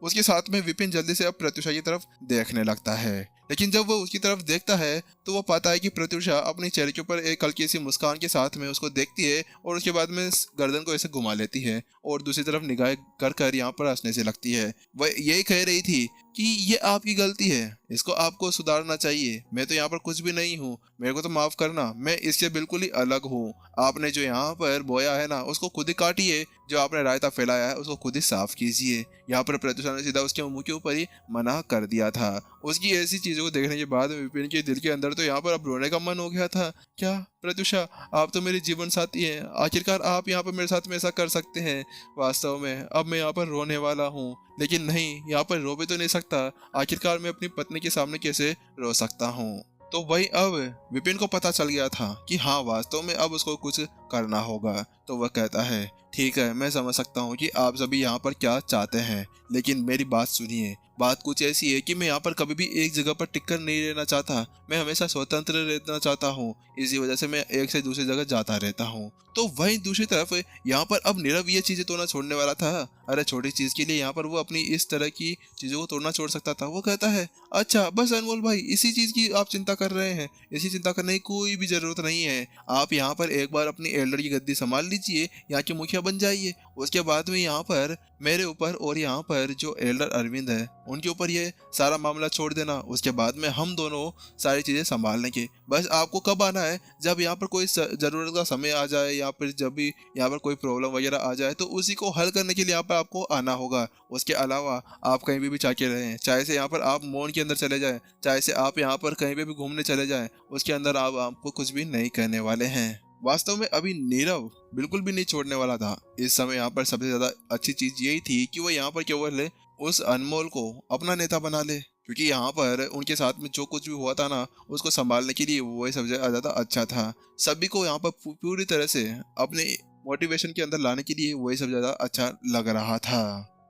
उसके साथ में विपिन जल्दी से अब प्रत्युषा की तरफ देखने लगता है। लेकिन जब वो उसकी तरफ देखता है तो वो पाता है कि प्रत्युषा अपने चेहरे के ऊपर एक हल्की सी मुस्कान के साथ में उसको देखती है और उसके बाद में गर्दन को ऐसे घुमा लेती है और दूसरी तरफ निगाह कर कर यहाँ पर हंसने से लगती है। वह यही कह रही थी कि ये आपकी गलती है, इसको आपको सुधारना चाहिए। मैं तो यहाँ पर कुछ भी नहीं हूँ, मेरे को तो माफ करना, मैं इससे बिल्कुल ही अलग हूँ। आपने जो यहाँ पर बोया है ना उसको खुद ही काटिए, जो आपने रायता फैलाया है उसको खुद ही साफ कीजिए। यहाँ पर प्रत्युषा ने सीधा उसके मुंह के ऊपर ही मना कर दिया था। उसकी ऐसी चीजों को देखने के बाद विपिन के दिल के अंदर तो यहाँ पर अब रोने का मन हो गया था। क्या प्रत्युषा, आप तो मेरी जीवन साथी हैं, आखिरकार आप यहाँ पर मेरे साथ में ऐसा कर सकते हैं। वास्तव में अब मैं यहाँ पर रोने वाला हूँ, लेकिन नहीं, यहाँ पर रो भी तो नहीं सकता। आखिरकार मैं अपनी पत्नी के सामने कैसे रो सकता हूँ। तो वही अब विपिन को पता चल गया था कि हाँ वास्तव में अब उसको कुछ करना होगा। तो वह कहता है ठीक है, मैं समझ सकता हूँ कि आप सभी यहाँ पर क्या चाहते हैं, लेकिन मेरी बात सुनिए। बात कुछ ऐसी है कि मैं यहाँ पर कभी भी एक जगह पर टिककर नहीं रहना चाहता, मैं हमेशा स्वतंत्र रहना चाहता हूँ। इसी वजह से मैं एक से दूसरी जगह जाता रहता हूँ। तो वहीं दूसरी तरफ यहाँ पर अब नीरव ये चीजें तोड़ना छोड़ने वाला था। अरे छोटी चीज के लिए यहाँ पर वो अपनी इस तरह की चीजों को तोड़ना छोड़ सकता था। वो कहता है अच्छा बस अनमोल भाई, इसी चीज की आप चिंता कर रहे हैं, इसी चिंता करने की कोई भी जरूरत नहीं है। आप यहाँ पर एक बार अपनी एल्डर की गद्दी संभाल लीजिए, यहाँ के मुखिया बन जाइए। उसके बाद में यहाँ पर मेरे ऊपर और यहाँ पर जो एल्डर अरविंद है उनके ऊपर ये सारा मामला छोड़ देना। उसके बाद में हम दोनों सारी चीजें संभाल लेंगे। बस आपको कब आना है, जब यहाँ पर कोई जरूरत का समय आ जाए या फिर जब भी यहाँ पर कोई प्रॉब्लम वगैरह आ जाए तो उसी को हल करने के लिए यहाँ पर आपको आना होगा। उसके अलावा आप कहीं भी जाके रहें, चाहे से यहाँ पर आप मॉल के अंदर चले जाएं, चाहे से आप यहाँ पर कहीं पे भी घूमने चले जाएं, उसके अंदर आप आपको कुछ भी नहीं कहने वाले हैं। वास्तव में अभी नीरव बिल्कुल भी नहीं छोड़ने वाला था। इस समय यहाँ पर सबसे ज्यादा अच्छी चीज यही थी कि वो यहाँ पर केवल उस अनमोल को अपना नेता बना ले, क्योंकि यहाँ पर उनके साथ में जो कुछ भी हुआ था ना उसको संभालने के लिए वही सबसे ज्यादा अच्छा था। सभी को यहाँ पर पूरी तरह से अपने मोटिवेशन के अंदर लाने के लिए वही सबसे ज्यादा अच्छा लग रहा था।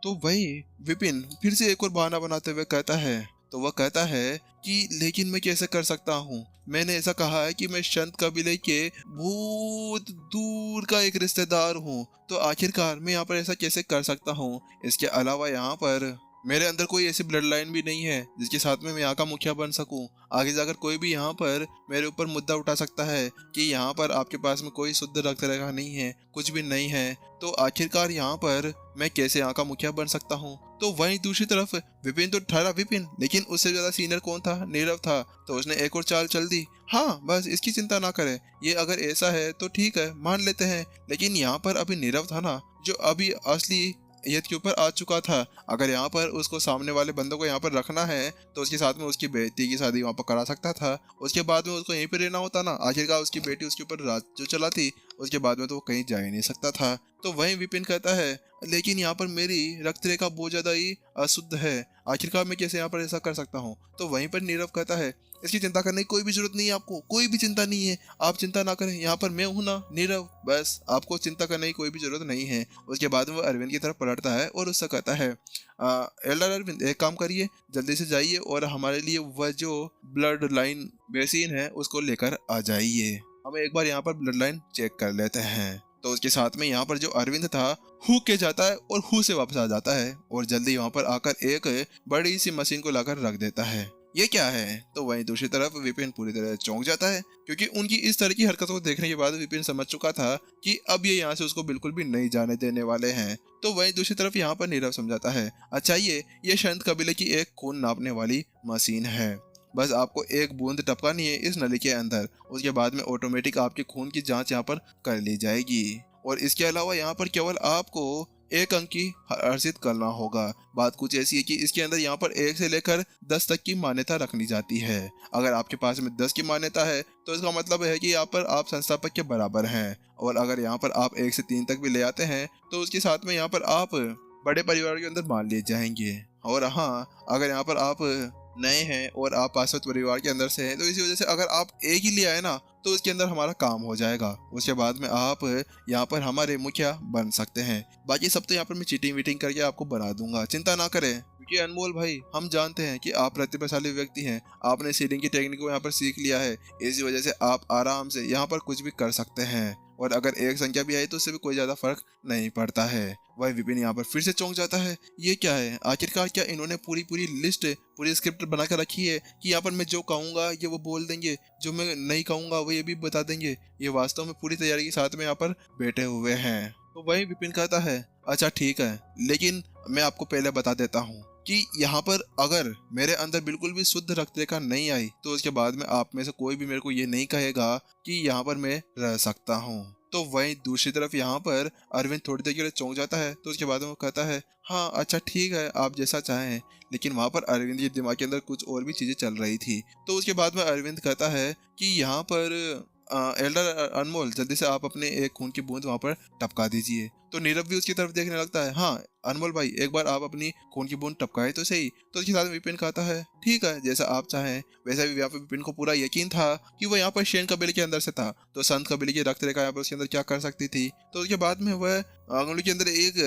तो वही विपिन फिर से एक और बहाना बनाते हुए कहता है, तो वह कहता है कि लेकिन मैं कैसे कर सकता हूँ, मैंने ऐसा कहा है कि मैं संत कबीले के बहुत दूर का एक रिश्तेदार हूँ, तो आखिरकार मैं यहाँ पर ऐसा कैसे कर सकता हूँ। इसके अलावा यहाँ पर मेरे अंदर कोई ऐसी ब्लड लाइन भी नहीं है जिसके साथ में मैं यहाँ का मुखिया बन सकूं। आगे जाकर कोई भी यहाँ पर मेरे ऊपर मुद्दा उठा सकता है कि यहाँ पर आपके पास में कोई शुद्ध रक्त रेखा नहीं है, कुछ भी नहीं है, तो आखिरकार यहाँ पर मैं कैसे यहाँ का मुखिया बन सकता हूँ। तो वहीं दूसरी तरफ विपिन तो ठहरा विपिन, लेकिन उससे ज्यादा सीनियर कौन था, नीरव था। तो उसने एक और चाल चल दी, हाँ बस इसकी चिंता ना करें, ये अगर ऐसा है तो ठीक है मान लेते हैं। लेकिन यहाँ पर अभी नीरव था ना जो अभी असली यद के ऊपर आ चुका था। अगर यहाँ पर उसको सामने वाले बंदों को यहाँ पर रखना है तो उसके साथ में उसकी बेटी की शादी वहाँ पर करा सकता था। उसके बाद में उसको यहीं पर रहना होता ना, आखिरकार उसकी बेटी उसके ऊपर राज जो चलाती, उसके बाद में तो वो कहीं जा ही नहीं सकता था। तो वहीं विपिन कहता है लेकिन यहाँ पर मेरी रक्त रेखा बहुत ज्यादा ही अशुद्ध है, आखिरकार मैं कैसे यहाँ पर ऐसा कर सकता हूँ। तो वहीं पर नीरव कहता है इसकी चिंता करने की कोई भी जरूरत नहीं है, आपको कोई भी चिंता नहीं है, आप चिंता ना करें, यहाँ पर मैं हूं ना नीरव, बस आपको चिंता करने की कोई भी जरूरत नहीं है। उसके बाद वो अरविंद की तरफ पलटता है और उससे कहता है एल्डर अरविंद एक काम करिए, जल्दी से जाइए और हमारे लिए वह जो ब्लड लाइन बेसिन है उसको लेकर आ जाइए, हमें एक बार यहाँ पर ब्लड लाइन चेक कर लेते हैं। तो उसके साथ में यहाँ पर जो अरविंद था हु के जाता है और हु से वापस आ जाता है और जल्दी वहाँ पर आकर एक बड़ी सी मशीन को लाकर रख देता है। ये क्या है। तो वहीं दूसरी तरफ विपिन पूरी तरह चौंक जाता है, क्योंकि उनकी इस तरह की हरकतों को देखने के बाद विपिन समझ चुका था कि अब ये यहाँ से उसको बिल्कुल भी नहीं जाने देने वाले हैं। तो वहीं दूसरी तरफ यहाँ पर नीरव समझाता है अच्छा ये संत कबीले की एक खून नापने वाली मशीन है, बस आपको एक बूंद टपकानी है इस नली के अंदर, उसके बाद में ऑटोमेटिक आपके खून की जांच यहाँ पर कर ली जाएगी। और इसके अलावा यहाँ पर केवल आपको एक अंक की अर्जित करना होगा। बात कुछ ऐसी है कि इसके अंदर यहाँ पर 1 से लेकर 10 तक की मान्यता रखनी जाती है। अगर आपके पास में 10 की मान्यता है तो इसका मतलब है कि यहाँ पर आप संस्थापक के बराबर हैं, और अगर यहाँ पर आप 1 से 3 तक भी ले आते हैं तो उसके साथ में यहाँ पर आप बड़े परिवार के अंदर मान लिए जाएंगे। और हाँ, अगर यहाँ पर आप नए हैं और आप पार्षद परिवार के अंदर से हैं तो इसी वजह से अगर आप एक ही ले आए ना तो उसके अंदर हमारा काम हो जाएगा, उसके बाद में आप यहाँ पर हमारे मुखिया बन सकते हैं। बाकी सब तो यहाँ पर मैं चीटिंग वीटिंग करके आपको बना दूंगा, चिंता ना करें, क्योंकि अनमोल भाई हम जानते हैं कि आप प्रतिभाशाली व्यक्ति हैं, आपने सीलिंग की टेक्निक को यहाँ पर सीख लिया है, इसी वजह से आप आराम से यहाँ पर कुछ भी कर सकते हैं। और अगर एक संख्या भी आई तो उससे भी कोई ज्यादा फर्क नहीं पड़ता है। वही विपिन यहाँ पर फिर से चौंक जाता है, ये क्या है, आखिरकार क्या इन्होंने पूरी पूरी लिस्ट, पूरी स्क्रिप्ट बना कर रखी है कि यहाँ पर मैं जो कहूंगा ये वो बोल देंगे, जो मैं नहीं कहूंगा वो ये भी बता देंगे। ये वास्तव में पूरी तैयारी के साथ में यहाँ पर बैठे हुए हैं। तो वही विपिन कहता है, अच्छा ठीक है, लेकिन मैं आपको पहले बता देता हूँ कि यहाँ पर अगर मेरे अंदर बिल्कुल भी शुद्ध रक्त रेखा नहीं आई तो उसके बाद में आप में से कोई भी मेरे को ये नहीं कहेगा कि यहाँ पर मैं रह सकता हूँ। तो वहीं दूसरी तरफ यहाँ पर अरविंद थोड़ी देर के लिए चौंक जाता है। तो उसके बाद में वो कहता है, हाँ अच्छा ठीक है, आप जैसा चाहें। लेकिन वहाँ पर अरविंद के दिमाग के अंदर कुछ और भी चीजें चल रही थी। तो उसके बाद में अरविंद कहता है कि यहाँ पर एल्डर अनमोल, जल्दी से आप अपने एक खून की बूंद वहाँ पर टपका दीजिए। तो नीरव भी उसकी तरफ देखने लगता है, हाँ अनमोल भाई, एक बार आप अपनी खून की बूंद टपकाए तो सही। तो उसके साथ में विपिन कहता है, ठीक है, जैसा आप चाहें। वैसे भी यहाँ पर विपिन को पूरा यकीन था कि वो यहाँ पर शेन कबीले के अंदर से था, तो संत कबीले की रक्त रेखा यहाँ पर उसके अंदर क्या कर सकती थी। तो उसके बाद में वह आंगुली के अंदर एक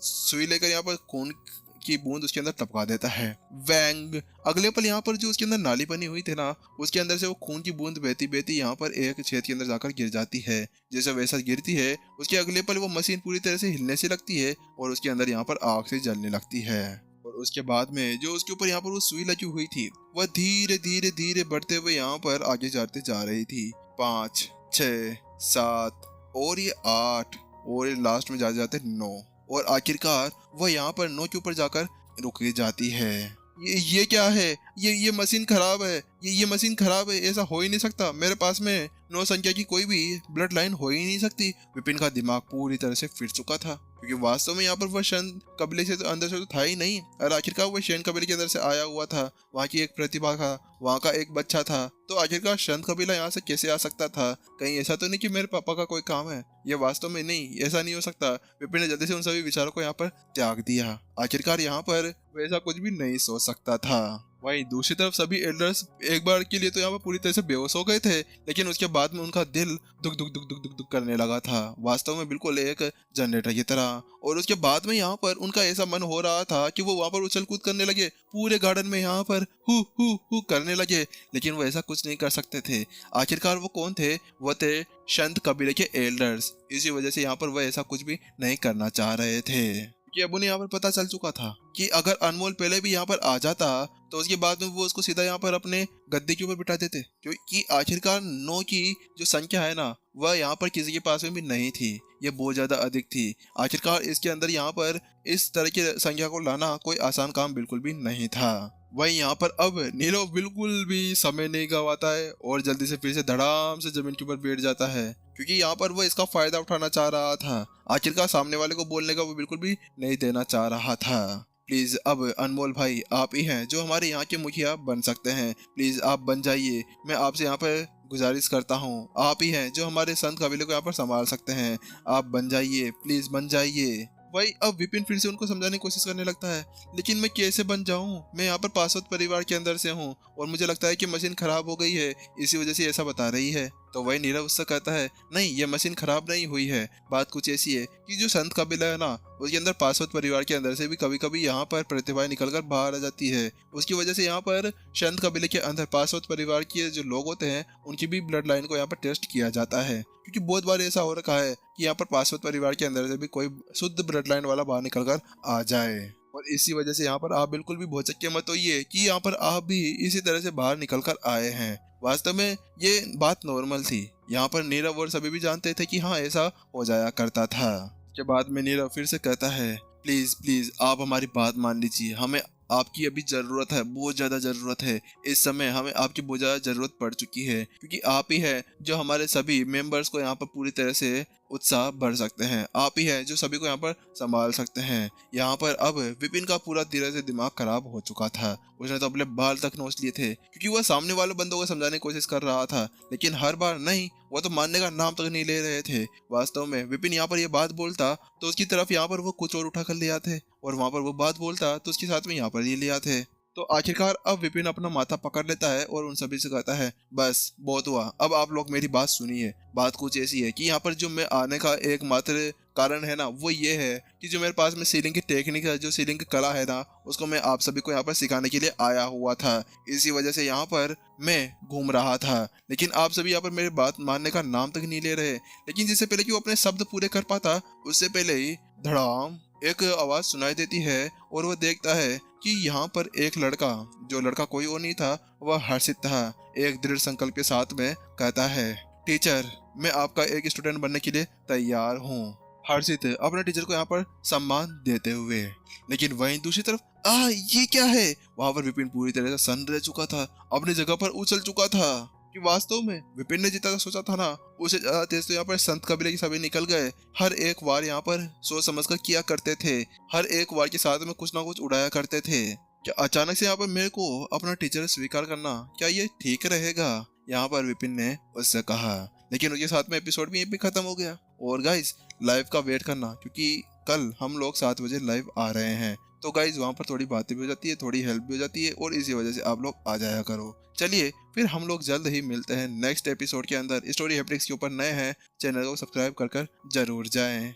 सुई लेकर यहाँ पर खून की बूंद उसके अंदर टपका देता है। वैंग, अगले पल यहाँ पर जो उसके अंदर नाली बनी हुई थी ना, उसके अंदर से वो खून की बूंद बहती बहती यहाँ पर एक छेद के अंदर जाकर गिर जाती है। जैसे वैसा गिरती है उसके अगले पल वो मशीन पूरी तरह से हिलने से लगती है और उसके अंदर यहाँ पर आग से जलने लगती है। और उसके बाद में जो उसके ऊपर यहाँ पर वो सुई लगी हुई थी वह धीरे धीरे धीरे बढ़ते हुए यहाँ पर आगे जाते जा रही थी। 5, 6, 7 और ये 8 और ये लास्ट में जाते जाते 9 और आखिरकार वह यहाँ पर 9 के ऊपर जाकर रुक जाती है। ये क्या है, ये मशीन खराब है, ये मशीन खराब है, ऐसा हो ही नहीं सकता, मेरे पास में 9 संख्या की कोई भी ब्लड लाइन हो ही नहीं सकती। विपिन का दिमाग पूरी तरह से फिर चुका था, क्योंकि वास्तव में यहाँ पर वह शन कबीले से तो अंदर से तो था ही नहीं, और आखिरकार वह शेन कबीले के अंदर से आया हुआ था। वहाँ की एक प्रतिभा था, वहाँ का एक बच्चा था, तो आखिरकार शन कबीला यहाँ से कैसे आ सकता था। कहीं ऐसा तो नहीं कि मेरे पापा का कोई काम है, ये वास्तव में नहीं, ऐसा नहीं हो सकता। विपिन ने जल्दी से उन सभी विचारों को यहाँ पर त्याग दिया। आखिरकार यहाँ पर वैसा कुछ भी नहीं सोच सकता था। वहीं दूसरी तरफ सभी एल्डर्स एक बार के लिए तो यहाँ पर पूरी तरह से बेहोश हो गए थे, लेकिन उसके बाद में उनका दिल दुख दुख दुख दुख दुख दुख करने लगा था, वास्तव में बिल्कुल एक जनरेटर की तरह। और उसके बाद में यहाँ पर उनका ऐसा मन हो रहा था कि वो वहाँ पर उछल कूद करने लगे, पूरे गार्डन में यहाँ पर हु करने लगे, लेकिन वो ऐसा कुछ नहीं कर सकते थे। आखिरकार वो कौन थे, वो थे संत कबीले के एल्डर्स। इसी वजह से यहाँ पर वो ऐसा कुछ भी नहीं करना चाह रहे थे, कि अब उन्हें यहाँ पर पता चल चुका था कि अगर अनमोल पहले भी यहाँ पर आ जाता तो उसके बाद में वो उसको सीधा यहाँ पर अपने गद्दे के ऊपर बिठा देते, क्योंकि आखिरकार 9 की जो संख्या है ना वह यहाँ पर किसी के पास में भी नहीं थी, ये बहुत ज्यादा अधिक थी। आखिरकार इसके अंदर यहाँ पर इस तरह की संख्या को लाना कोई आसान काम बिल्कुल भी नहीं था। वहीं यहाँ पर अब नीरव बिल्कुल भी समय नहीं गवाता है और जल्दी से फिर से धड़ाम से जमीन के ऊपर बैठ जाता है, क्योंकि यहाँ पर वो इसका फायदा उठाना चाह रहा था। आखिरकार सामने वाले को बोलने का वो बिल्कुल भी नहीं देना चाह रहा था। प्लीज अब अनमोल भाई आप ही हैं जो हमारे यहाँ के मुखिया बन सकते हैं, प्लीज आप बन जाइए, मैं आपसे यहाँ पर गुजारिश करता हूँ, आप ही हैं जो हमारे संत कबीले को यहाँ पर संभाल सकते हैं, आप बन जाइए, प्लीज बन जाइए। भाई अब विपिन फिर से उनको समझाने की कोशिश करने लगता है, लेकिन मैं कैसे बन जाऊं, मैं यहाँ पर पासवान परिवार के अंदर से हूँ और मुझे लगता है कि मशीन खराब हो गई है, इसी वजह से ऐसा बता रही है। तो वही नीरव उससे कहता है, नहीं ये मशीन खराब नहीं हुई है, बात कुछ ऐसी है कि जो संत कबीला है ना उसके अंदर पासवान परिवार के अंदर से भी कभी कभी यहाँ पर प्रतिभाएं निकलकर बाहर आ जाती है, उसकी वजह से यहाँ पर संत कबीले के अंदर पासवान परिवार के जो लोग होते हैं उनकी भी ब्लड लाइन को यहाँ पर टेस्ट किया जाता है, क्योंकि बहुत बार ऐसा हो रखा है कि यहाँ पर पासवान परिवार के अंदर से भी कोई शुद्ध ब्लड लाइन वाला बाहर निकलकर आ जाए। और इसी वजह से यहाँ पर आप बिल्कुल भी भौचक्के मत होइए कि यहाँ पर आप भी इसी तरह से बाहर निकल कर आए हैं। वास्तव में ये बात नॉर्मल थी, यहाँ पर नीरव और सभी भी जानते थे कि हाँ ऐसा हो जाया करता था। उसके बाद में नीरव फिर से कहता है, प्लीज प्लीज आप हमारी बात मान लीजिए, हमें आपकी अभी जरूरत है, बहुत ज्यादा जरूरत है, इस समय हमें आपकी बहुत ज्यादा जरूरत पड़ चुकी है, क्योंकि आप ही है जो हमारे सभी मेंबर्स को यहाँ पर पूरी तरह से उत्साह भर सकते हैं, आप ही है जो सभी को यहाँ पर संभाल सकते हैं। यहाँ पर अब विपिन का पूरा धीरे से दिमाग खराब हो चुका था, उसने तो अपने बाल तक नोच लिए थे, क्योंकि वह सामने वाले बंदों को समझाने की कोशिश कर रहा था, लेकिन हर बार नहीं, वो तो मानने का नाम तक नहीं ले रहे थे। वास्तव में विपिन यहाँ पर ये बात बोलता तो उसकी तरफ यहाँ पर वो कुछ और उठा कर ले आते, और वहाँ पर वो बात बोलता तो उसके साथ में यहाँ पर ये ले आते। तो आखिरकार अब विपिन अपना माथा पकड़ लेता है और उन सभी से कहता है, बस बहुत हुआ, अब आप लोग मेरी बात सुनिए। बात कुछ ऐसी है कि यहाँ पर जो मैं आने का एकमात्र कारण है ना, वो ये है कि जो मेरे पास में सीलिंग की टेक्निक है, जो सीलिंग की कला है ना, उसको मैं आप सभी को यहाँ पर सिखाने के लिए आया हुआ था। इसी वजह से यहाँ पर मैं घूम रहा था, लेकिन आप सभी यहाँ पर मेरी बात मानने का नाम तक नहीं ले रहे। लेकिन जिससे पहले कि वो अपने शब्द पूरे कर पाता, उससे पहले ही धड़ाम एक आवाज सुनाई देती है और वह देखता है कि यहाँ पर एक लड़का, जो लड़का कोई और नहीं था, वह हर्षित था। एक दृढ़ संकल्प के साथ में कहता है, टीचर, मैं आपका एक स्टूडेंट बनने के लिए तैयार हूँ। हर्षित अपने टीचर को यहाँ पर सम्मान देते हुए। लेकिन वहीं दूसरी तरफ ये क्या है? वहां पर विपिन पूरी तरह से सन्न रह चुका था, अपनी जगह पर उछल चुका था कि वास्तव में विपिन ने जितना सोचा था ना, उसे ज्यादा तेज तो यहाँ पर संत कबीले के सभी निकल गए। हर एक वार यहाँ पर सोच समझ कर किया करते थे, हर एक वार के साथ में कुछ ना कुछ उड़ाया करते थे। क्या अचानक से यहाँ पर मेरे को अपना टीचर स्वीकार करना, क्या ये ठीक रहेगा? यहाँ पर विपिन ने उससे कहा। लेकिन उसके साथ में एपिसोड भी यहीं पे खत्म हो गया। और गाइस, लाइव का वेट करना, क्योंकि कल हम लोग 7 बजे लाइव आ रहे हैं। तो गाइज वहाँ पर थोड़ी बातें भी हो जाती है, थोड़ी हेल्प भी हो जाती है, और इसी वजह से आप लोग आ जाया करो। चलिए फिर हम लोग जल्द ही मिलते हैं नेक्स्ट एपिसोड के अंदर। स्टोरी हैप्टिक्स के ऊपर नए हैं, चैनल को सब्सक्राइब कर जरूर जाएं।